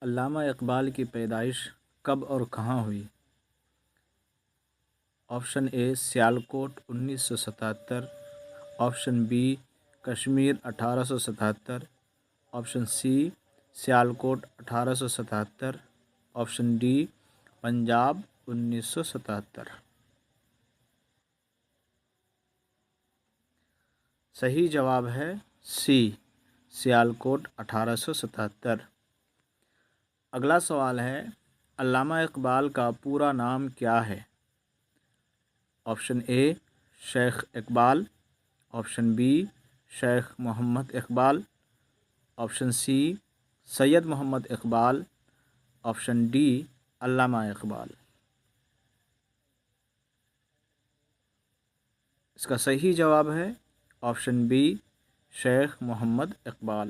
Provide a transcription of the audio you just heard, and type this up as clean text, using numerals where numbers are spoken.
علامہ اقبال کی پیدائش کب اور کہاں ہوئی؟ Option A Sialkot 1977، option B Kashmir 1877، option C Sialkot 1877، option D Punjab 1977۔ صحیح جواب ہے سی سیالکوٹ 1877۔ اگلا سوال ہے، علامہ اقبال کا پورا نام کیا ہے؟ آپشن اے شیخ اقبال، آپشن بی شیخ محمد اقبال، آپشن سی سید محمد اقبال، آپشن ڈی علامہ اقبال۔ اس کا صحیح جواب ہے آپشن بی شیخ محمد اقبال۔